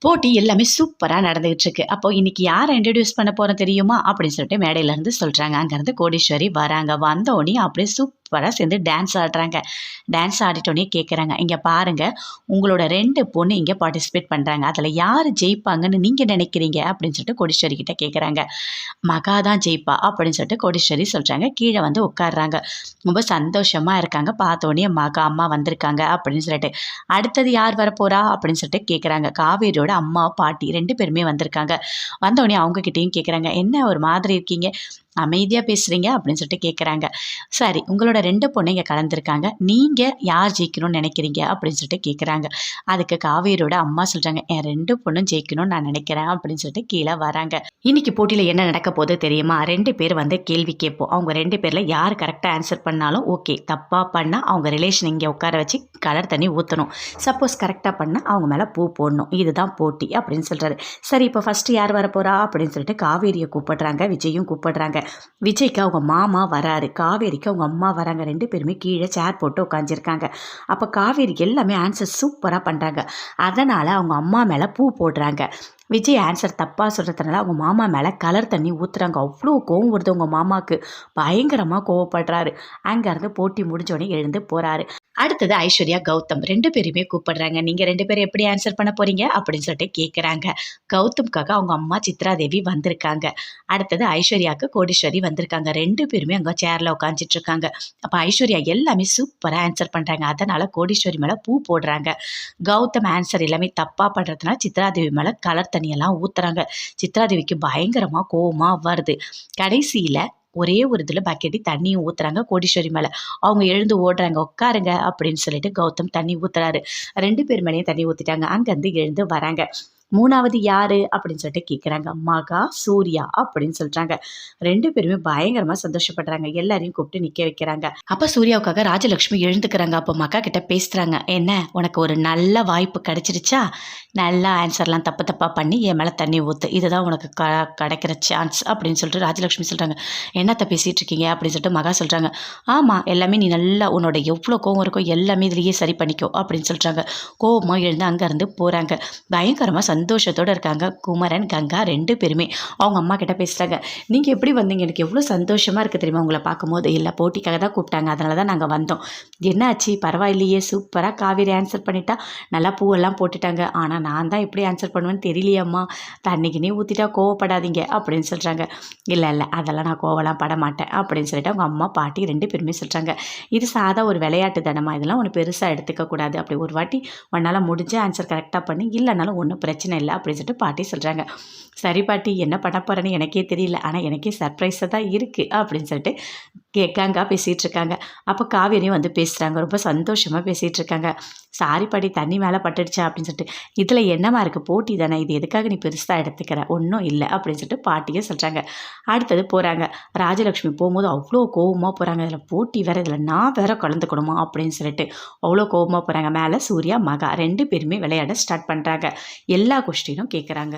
போட்டி எல்லாமே சூப்பரா நடந்துகிட்டு இருக்கு. அப்போ இன்னைக்கு யார இன்ட்ரோடியூஸ் பண்ண போறோம் தெரியுமா? அப்படின்னு சொல்லிட்டு மேடையில இருந்து சொல்றாங்க. அங்கருந்து கோடீஸ்வரி வராங்க. வந்தோனே அப்படியே சூப்பரா சேர்ந்து டான்ஸ் ஆடுறாங்க. டான்ஸ் ஆடிட்டோனே கேட்குறாங்க, "இங்க பாருங்க, உங்களோட 2 பொண்ணு இங்க பார்ட்டிசிபேட் பண்றாங்க. அதுல யாரு ஜெயிப்பாங்கன்னு நீங்க நினைக்கிறீங்க?" அப்படின்னு சொல்லிட்டு கோடீஸ்வரி கிட்ட கேட்குறாங்க. "மகா தான் ஜெயிப்பா" அப்படின்னு சொல்லிட்டு கோடீஸ்வரி சொல்றாங்க. கீழ வந்து உட்கார்றாங்க. ரொம்ப சந்தோஷமா இருக்காங்க. பார்த்தோனே மகா அம்மா வந்திருக்காங்க அப்படின்னு சொல்லிட்டு. அடுத்தது யார் வரப்போறா? அப்படின்னு சொல்லிட்டு கேட்குறாங்க. காவேரியோட அம்மா, பாட்டி 2 பேருமே வந்திருக்காங்க. வந்தோனே அவங்க கிட்டயும் கேட்குறாங்க, "என்ன ஒரு மாதிரி இருக்கீங்க? அமைதியா பேசுறீங்க?" அப்படின்னு சொல்லிட்டு கேட்குறாங்க. "சரி, உங்களோட 2 பொண்ணு இங்க கலந்துருக்காங்க. நீங்க யார் ஜெயிக்கணும்னு நினைக்கிறீங்க?" அப்படின்னு சொல்லிட்டு கேட்குறாங்க. அதுக்கு காவேரியோட அம்மா சொல்றாங்க, "என் 2 பொண்ணும் ஜெயிக்கணும்னு நான் நினைக்கிறேன்" அப்படின்னு சொல்லிட்டு கீழ வராங்க. இன்னைக்கு போட்டியில என்ன நடக்க போகுது தெரியுமா? 2 பேர் வந்து கேள்வி கேட்போம். அவங்க 2 பேர்ல யார் கரெக்ட்டா ஆன்சர் பண்ணாலும் ஓகே. தப்பா பண்ணா அவங்க ரிலேஷன் இங்க உட்கார வச்சு கலர் தண்ணி ஊத்தணும். சப்போஸ் கரெக்ட்டா பண்ணா அவங்க மேல பூ போடணும். இதுதான் போட்டி அப்படின்னு சொல்றாரு. சரி, இப்போ ஃபர்ஸ்ட் யார் வரப்போறா அப்படின்னு சொல்லிட்டு காவேரிய கூப்பிடுறாங்க. விஜயும் கூப்பிடுறாங்க. விஜய்க்கு அவங்க மாமா வராரு. காவேரிக்கு அவங்க அம்மா வராங்க. 2 பேருமே கீழே சேர் போட்டு உட்காந்துருக்காங்க. அப்போ காவேரி எல்லாமே ஆன்சர் சூப்பரா பண்றாங்க. அதனால அவங்க அம்மா மேல பூ போடுறாங்க. விஜய் ஆன்சர் தப்பா சொல்றதுனால அவங்க மாமா மேல கலர் தண்ணி ஊத்துறாங்க. அவ்வளோ கோவம் வருது அவங்க மாமாக்கு. பயங்கரமா கோவப்படுறாரு. அங்கேருந்து போட்டி முடிஞ்சோடனே எழுந்து போறாரு. அடுத்தது ஐஸ்வர்யா, கௌதம் 2 பேருமே கூப்பிடுறாங்க. "நீங்க 2 பேரும் எப்படி ஆன்சர் பண்ண போறீங்க?" அப்படின்னு சொல்லிட்டு கேட்குறாங்க. கௌதம்காக அவங்க அம்மா சித்ராதேவி வந்திருக்காங்க. அடுத்தது ஐஸ்வர்யாவுக்கு கோடீஸ்வரி வந்திருக்காங்க. 2 பேருமே அங்க சேர்ல உட்காந்துட்டு இருக்காங்க. அப்ப ஐஸ்வர்யா எல்லாமே சூப்பரா ஆன்சர் பண்றாங்க. அதனால கோடீஸ்வரி மேல பூ போடுறாங்க. கௌதம் ஆன்சர் எல்லாமே தப்பா பண்றதுனால சித்ராதேவி மேல கலர் தண்ணியெல்லாம் ஊத்துறாங்க. சித்ராதேவிக்கு பயங்கரமா கோவமா வருது. கடைசியில ஒரே ஒரு இதில பக்கெட்டி தண்ணியும் ஊத்துறாங்க கோடீஸ்வரி மேல. அவங்க எழுந்து ஓடுறாங்க. "உட்காருங்க" அப்படின்னு சொல்லிட்டு கௌதம் தண்ணி ஊத்துறாரு. 2 பேர் மேலயும் தண்ணி ஊத்திட்டாங்க. அங்கருந்து எழுந்து வராங்க. 3வது யாரு அப்படின்னு சொல்லிட்டு கேட்குறாங்க. மகா, சூர்யா அப்படின்னு சொல்றாங்க. 2 பேருமே பயங்கரமா சந்தோஷப்படுறாங்க. எல்லாரையும் கூப்பிட்டு நிக்க வைக்கிறாங்க. அப்ப சூர்யாவுக்காக ராஜலட்சுமி எழுந்துக்கிறாங்க. அப்போ மகா கிட்ட பேசுறாங்க. "என்ன, உனக்கு ஒரு நல்ல வாய்ப்பு கிடைச்சிருச்சா? நல்லா ஆன்சர்லாம் தப்பு தப்பா பண்ணி என் மேல தண்ணி ஊத்து. இதுதான் உனக்கு கிடைக்கிற சான்ஸ்" அப்படின்னு சொல்லிட்டு ராஜலட்சுமி சொல்றாங்க. "என்னத்த பேசிட்டு இருக்கீங்க?" அப்படின்னு சொல்லிட்டு மகா சொல்றாங்க. "ஆமா, எல்லாமே நீ நல்லா உன்னோட எவ்வளோ கோவம் இருக்கோ எல்லாமே இதுலயே சரி பண்ணிக்கோ" அப்படின்னு சொல்றாங்க. கோவமா எழுந்து அங்கேருந்து போறாங்க. பயங்கரமா சந்தோஷத்தோட இருக்காங்க குமரன், கங்கா 2 பேருமே. அவங்க அம்மா கிட்ட பேசுறாங்க. "நீங்க எப்படி வந்தீங்க? எனக்கு எவ்வளோ சந்தோஷமா இருக்கு தெரியுமா உங்கள பார்க்கும்போது. இல்ல, போட்டிக்காக தான் கூப்பிட்டாங்க. அதனால தான் நாங்க வந்தோம்." "என்னாச்சு? பரவாயில்லையே, சூப்பரா காவேரி ஆன்சர் பண்ணிட்டா. நல்லா பூவெல்லாம் போட்டுட்டாங்க. ஆனா நான் தான் எப்படி ஆன்சர் பண்ணுவேன்னு தெரியலையேம்மா. தண்ணிக்கினே ஊத்திட்டா கோவப்படாதீங்க" அப்படின்னு சொல்றாங்க. "இல்ல, இல்ல, அதெல்லாம் நான் கோவம்லாம் படமாட்டேன்" அப்படின்னு சொல்லிட்டு அவங்க அம்மா, பாட்டி 2 பேருமே சொல்றாங்க. "இது சாதா ஒரு விளையாட்டு தானம்மா. இதெல்லாம் ஒண்ணு பெருசா எடுத்துக்க கூடாது. அப்படி ஒரு வாட்டி உன்னால முடிஞ்ச ஆன்சர் கரெக்ட்டா பண்ணு. இல்லனாலும் ஒண்ணும் பிரச்சனை இல்ல" அப்படின்னு சொல்லிட்டு பாட்டி சொல்றாங்க. "சரி பாட்டி, என்ன பண்ண போறேன்னு எனக்கே தெரியல. ஆனா எனக்கே சர்ப்ரைஸா தான் இருக்கு" அப்படின்னு சொல்லிட்டு கங்கா பேசிட்டு இருக்காங்க. அப்ப காவேரியும் வந்து பேசுறாங்க. ரொம்ப சந்தோஷமா பேசிட்டு இருக்காங்க. "சாரி பாட்டி, தண்ணி மேல பட்டுடுச்சா?" அப்படின்னு சொல்லிட்டு. "இதுல என்னம்மா இருக்கு? போட்டி தானே. இது எதுக்காக நீ பெருசா எடுத்துக்கிற? ஒண்ணும் இல்ல" அப்படின்னு சொல்லிட்டு பாட்டியும் சொல்றாங்க. அடுத்தது போறாங்க. ராஜலட்சுமி போம்போது அவ்வளோ கோவமா போறாங்க. "இதுல போட்டி வேற, இதுல நான் வேற கலந்துக்கணுமா?" அப்படின்னு சொல்லிட்டு அவ்வளோ கோவமா போறாங்க. மேல சூர்யா, மகா 2 பேருமே விளையாட ஸ்டார்ட் பண்றாங்க. எல்லா கொஸ்டினும் கேட்குறாங்க.